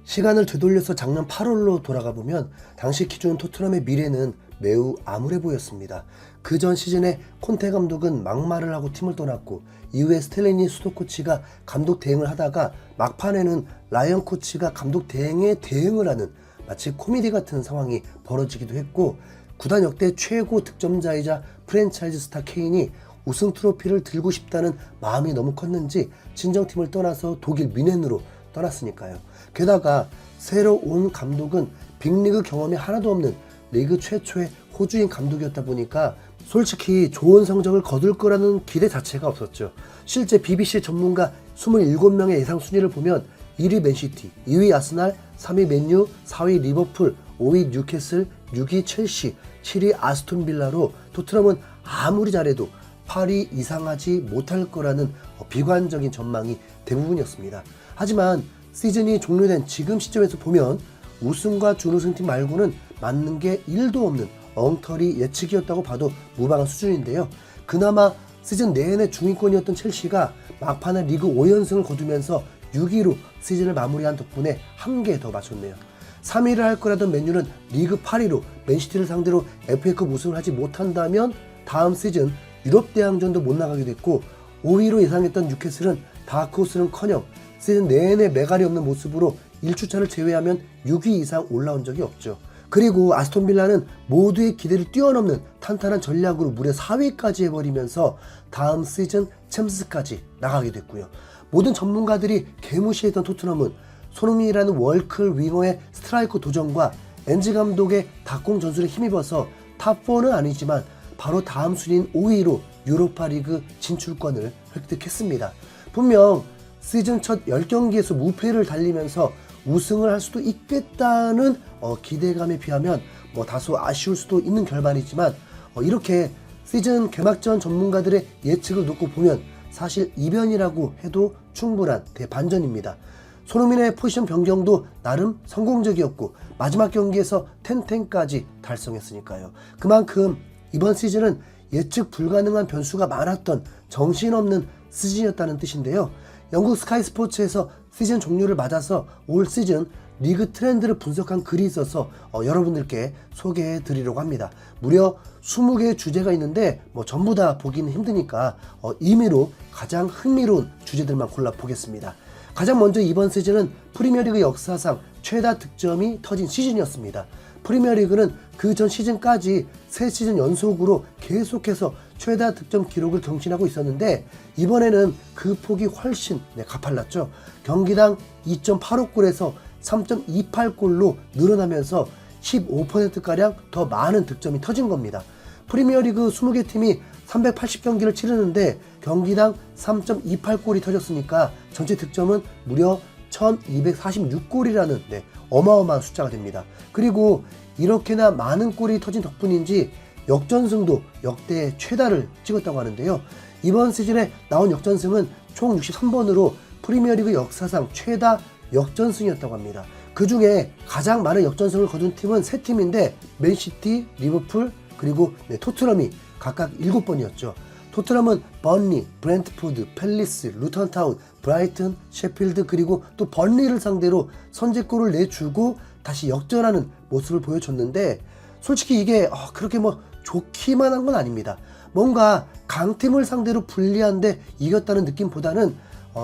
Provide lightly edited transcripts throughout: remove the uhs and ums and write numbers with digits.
시간을 되돌려서 작년 8월로 돌아가 보면 당시 기준 토트넘의 미래는 매우 암울해 보였습니다. 그 전 시즌에 콘테 감독은 막말을 하고 팀을 떠났고 이후에 스텔레니 수도 코치가 감독 대행을 하다가 막판에는 라이언 코치가 감독 대행에 대응을 하는 마치 코미디 같은 상황이 벌어지기도 했고, 구단 역대 최고 득점자이자 프랜차이즈 스타 케인이 우승 트로피를 들고 싶다는 마음이 너무 컸는지 친정팀을 떠나서 독일 뮌헨으로 떠났으니까요. 게다가 새로 온 감독은 빅리그 경험이 하나도 없는 리그 최초의 호주인 감독이었다 보니까 솔직히 좋은 성적을 거둘 거라는 기대 자체가 없었죠. 실제 BBC 전문가 27명의 예상 순위를 보면 1위 맨시티, 2위 아스날, 3위 맨유, 4위 리버풀, 5위 뉴캐슬, 6위 첼시, 7위 아스톤 빌라로 토트넘은 아무리 잘해도 8위 이상하지 못할 거라는 비관적인 전망이 대부분이었습니다. 하지만 시즌이 종료된 지금 시점에서 보면 우승과 준우승팀 말고는 맞는 게 1도 없는 엉터리 예측이었다고 봐도 무방한 수준인데요. 그나마 시즌 내내 중위권이었던 첼시가 막판에 리그 5연승을 거두면서 6위로 시즌을 마무리한 덕분에 한 개 더 맞췄네요. 3위를 할 거라던 맨유는 리그 8위로 맨시티를 상대로 FA컵 우승을 하지 못한다면 다음 시즌 유럽 대항전도 못 나가게 됐고, 5위로 예상했던 뉴캐슬은 다크호스는커녕 시즌 내내 매갈이 없는 모습으로 1주차를 제외하면 6위 이상 올라온 적이 없죠. 그리고 아스톤 빌라는 모두의 기대를 뛰어넘는 탄탄한 전략으로 무려 4위까지 해버리면서 다음 시즌 챔스까지 나가게 됐고요. 모든 전문가들이 개무시했던 토트넘은 손흥민이라는 월클 윙어의 스트라이커 도전과 엔지 감독의 닭공 전술에 힘입어서 탑4는 아니지만 바로 다음 순위인 5위로 유로파리그 진출권을 획득했습니다. 분명 시즌 첫 10경기에서 무패를 달리면서 우승을 할 수도 있겠다는 기대감에 비하면 다소 아쉬울 수도 있는 결말이지만, 이렇게 시즌 개막전 전문가들의 예측을 놓고 보면 사실 이변이라고 해도 충분한 대반전입니다. 손흥민의 포지션 변경도 나름 성공적이었고 마지막 경기에서 텐텐까지 달성했으니까요. 그만큼 이번 시즌은 예측 불가능한 변수가 많았던 정신없는 시즌이었다는 뜻인데요. 영국 스카이 스포츠에서 시즌 종료를 맞아서 올 시즌 리그 트렌드를 분석한 글이 있어서 여러분들께 소개해 드리려고 합니다. 무려 20개의 주제가 있는데 전부 다 보기는 힘드니까 임의로 가장 흥미로운 주제들만 골라 보겠습니다. 가장 먼저 이번 시즌은 프리미어리그 역사상 최다 득점이 터진 시즌이었습니다. 프리미어리그는 그 전 시즌까지 3시즌 연속으로 계속해서 최다 득점 기록을 경신하고 있었는데, 이번에는 그 폭이 훨씬 가팔랐죠. 경기당 2.85골에서 3.28골로 늘어나면서 15%가량 더 많은 득점이 터진 겁니다. 프리미어리그 20개 팀이 380경기를 치르는데 경기당 3.28골이 터졌으니까 전체 득점은 무려 1246골이라는 어마어마한 숫자가 됩니다. 그리고 이렇게나 많은 골이 터진 덕분인지 역전승도 역대 최다를 찍었다고 하는데요. 이번 시즌에 나온 역전승은 총 63번으로 프리미어리그 역사상 최다 역전승이었다고 합니다. 그 중에 가장 많은 역전승을 거둔 팀은 3팀인데 맨시티, 리버풀, 그리고 토트넘이 각각 7번이었죠. 토트넘은 번리, 브렌트포드, 팰리스, 루턴타운, 브라이튼, 셰필드, 그리고 또 번리를 상대로 선제골을 내주고 다시 역전하는 모습을 보여줬는데, 솔직히 이게 그렇게 좋기만 한 건 아닙니다. 뭔가 강팀을 상대로 불리한데 이겼다는 느낌보다는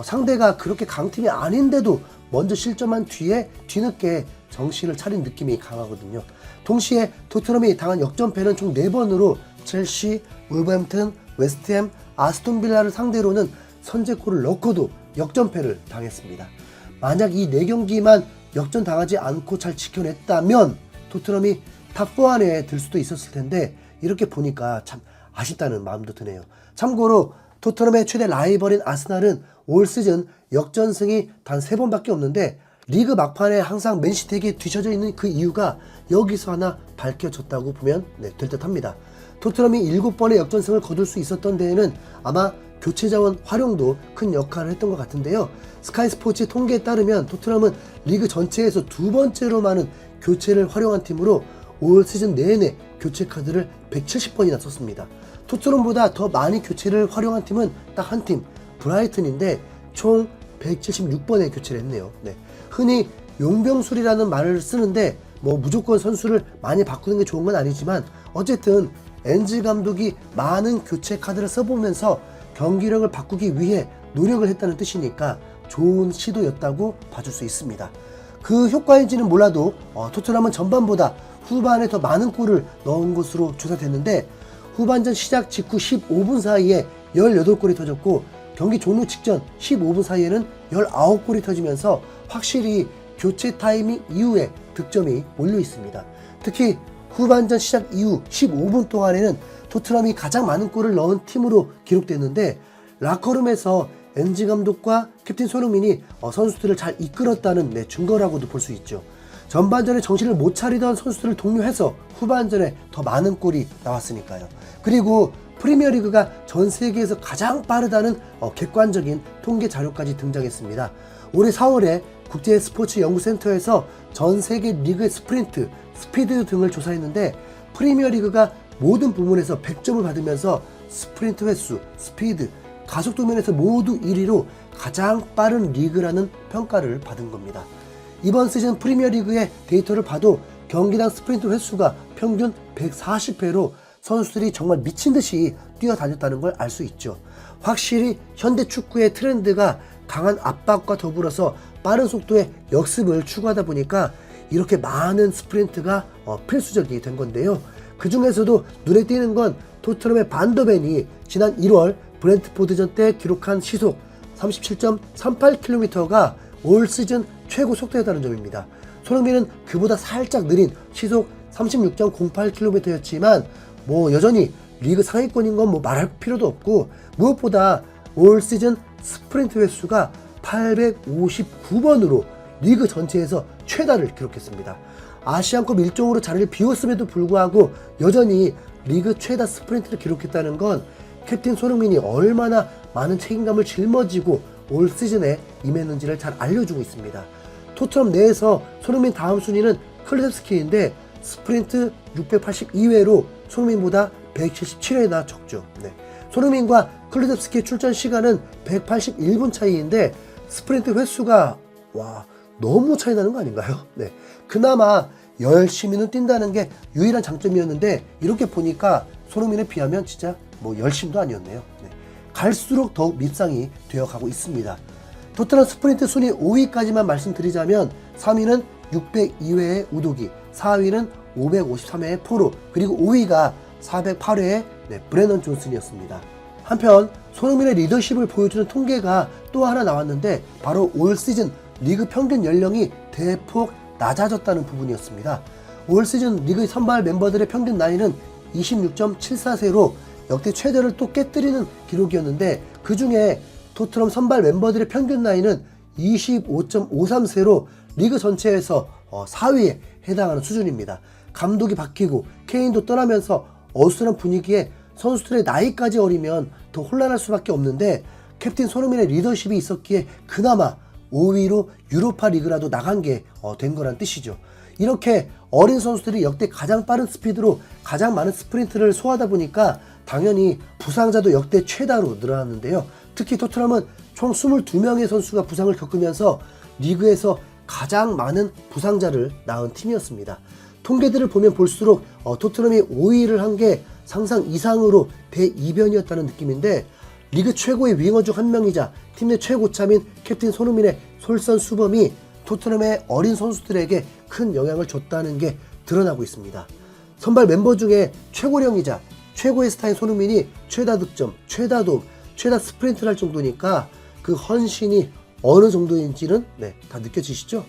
상대가 그렇게 강팀이 아닌데도 먼저 실점한 뒤에 뒤늦게 정신을 차린 느낌이 강하거든요. 동시에 토트넘이 당한 역전패는 총 4번으로 첼시, 울버햄튼, 웨스트햄, 아스톤 빌라를 상대로는 선제골을 넣고도 역전패를 당했습니다. 만약 이 4경기만 역전당하지 않고 잘 지켜냈다면 토트넘이 탑4 안에 들 수도 있었을 텐데, 이렇게 보니까 참 아쉽다는 마음도 드네요. 참고로 토트넘의 최대 라이벌인 아스날은 올 시즌 역전승이 단 3번밖에 없는데 리그 막판에 항상 맨시티에게 뒤처져 있는 그 이유가 여기서 하나 밝혀졌다고 보면 될 듯합니다. 토트넘이 7번의 역전승을 거둘 수 있었던 데에는 아마 교체 자원 활용도 큰 역할을 했던 것 같은데요. 스카이 스포츠 통계에 따르면 토트넘은 리그 전체에서 2번째로 많은 교체를 활용한 팀으로 올 시즌 내내 교체 카드를 170번이나 썼습니다. 토트넘보다 더 많이 교체를 활용한 팀은 딱 한 팀, 브라이튼인데 총 176번의 교체를 했네요. 흔히 용병술이라는 말을 쓰는데 뭐 무조건 선수를 많이 바꾸는 게 좋은 건 아니지만 어쨌든 엔즈 감독이 많은 교체 카드를 써보면서 경기력을 바꾸기 위해 노력을 했다는 뜻이니까 좋은 시도였다고 봐줄 수 있습니다. 그 효과인지는 몰라도 토트넘은 전반보다 후반에 더 많은 골을 넣은 것으로 조사됐는데 후반전 시작 직후 15분 사이에 18골이 터졌고 경기 종료 직전 15분 사이에는 19골이 터지면서 확실히 교체 타이밍 이후에 득점이 몰려 있습니다. 특히 후반전 시작 이후 15분 동안에는 토트넘이 가장 많은 골을 넣은 팀으로 기록됐는데 라커룸에서 엔즈 감독과 캡틴 손흥민이 선수들을 잘 이끌었다는 증거라고도 볼 수 있죠. 전반전에 정신을 못 차리던 선수들을 독려해서 후반전에 더 많은 골이 나왔으니까요. 그리고 프리미어리그가 전 세계에서 가장 빠르다는 객관적인 통계 자료까지 등장했습니다. 올해 4월에 국제 스포츠 연구센터에서 전 세계 리그의 스프린트, 스피드 등을 조사했는데 프리미어리그가 모든 부문에서 100점을 받으면서 스프린트 횟수, 스피드, 가속도 면에서 모두 1위로 가장 빠른 리그라는 평가를 받은 겁니다. 이번 시즌 프리미어리그의 데이터를 봐도 경기당 스프린트 횟수가 평균 140회로 선수들이 정말 미친듯이 뛰어다녔다는 걸 알 수 있죠. 확실히 현대 축구의 트렌드가 강한 압박과 더불어서 빠른 속도의 역습을 추구하다 보니까 이렇게 많은 스프린트가 필수적이 된 건데요. 그 중에서도 눈에 띄는 건 토트넘의 반더벤이 지난 1월 브렌트포드전 때 기록한 시속 37.38km가 올 시즌 최고 속도였다는 점입니다. 손흥민은 그보다 살짝 느린 시속 36.08km였지만 여전히 리그 상위권인 건 말할 필요도 없고 무엇보다 올 시즌 스프린트 횟수가 859번으로 리그 전체에서 최다를 기록했습니다. 아시안컵 일정으로 자리를 비웠음에도 불구하고 여전히 리그 최다 스프린트를 기록했다는 건 캡틴 손흥민이 얼마나 많은 책임감을 짊어지고 올 시즌에 임했는지를 잘 알려주고 있습니다. 토트넘 내에서 손흥민 다음 순위는 클루셉스키인데 스프린트 682회로 손흥민보다 177회나 적죠. 손흥민과 클루셉스키의 출전 시간은 181분 차이인데 스프린트 횟수가 너무 차이 나는 거 아닌가요? 그나마 열심히는 뛴다는 게 유일한 장점이었는데 이렇게 보니까 손흥민에 비하면 진짜 열심도 아니었네요. 갈수록 더욱 밉상이 되어가고 있습니다. 토트넘 스프린트 순위 5위까지만 말씀드리자면 3위는 602회의 우도기, 4위는 553회의 포로, 그리고 5위가 408회의 브레넌 존슨이었습니다. 한편 손흥민의 리더십을 보여주는 통계가 또 하나 나왔는데 바로 올 시즌 리그 평균 연령이 대폭 낮아졌다는 부분이었습니다. 올 시즌 리그 선발 멤버들의 평균 나이는 26.74세로 역대 최대를 또 깨뜨리는 기록이었는데 그 중에 토트넘 선발 멤버들의 평균 나이는 25.53세로 리그 전체에서 4위에 해당하는 수준입니다. 감독이 바뀌고 케인도 떠나면서 어수선한 분위기에 선수들의 나이까지 어리면 더 혼란할 수밖에 없는데 캡틴 손흥민의 리더십이 있었기에 그나마 5위로 유로파 리그라도 나간 게 된 거란 뜻이죠. 이렇게 어린 선수들이 역대 가장 빠른 스피드로 가장 많은 스프린트를 소화하다 보니까 당연히 부상자도 역대 최다로 늘어났는데요. 특히 토트넘은 총 22명의 선수가 부상을 겪으면서 리그에서 가장 많은 부상자를 낳은 팀이었습니다. 통계들을 보면 볼수록 토트넘이 5위를 한 게 상상 이상으로 대이변이었다는 느낌인데 리그 최고의 윙어 중 한 명이자 팀 내 최고참인 캡틴 손흥민의 솔선수범이 토트넘의 어린 선수들에게 큰 영향을 줬다는 게 드러나고 있습니다. 선발 멤버 중에 최고령이자 최고의 스타인 손흥민이 최다 득점, 최다 도움, 최다 스프린트를 할 정도니까 그 헌신이 어느 정도인지는 다 느껴지시죠?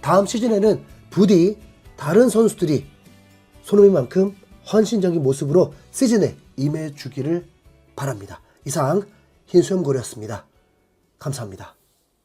다음 시즌에는 부디 다른 선수들이 손흥민만큼 헌신적인 모습으로 시즌에 임해주기를 바랍니다. 이상 흰수염고래였습니다. 감사합니다.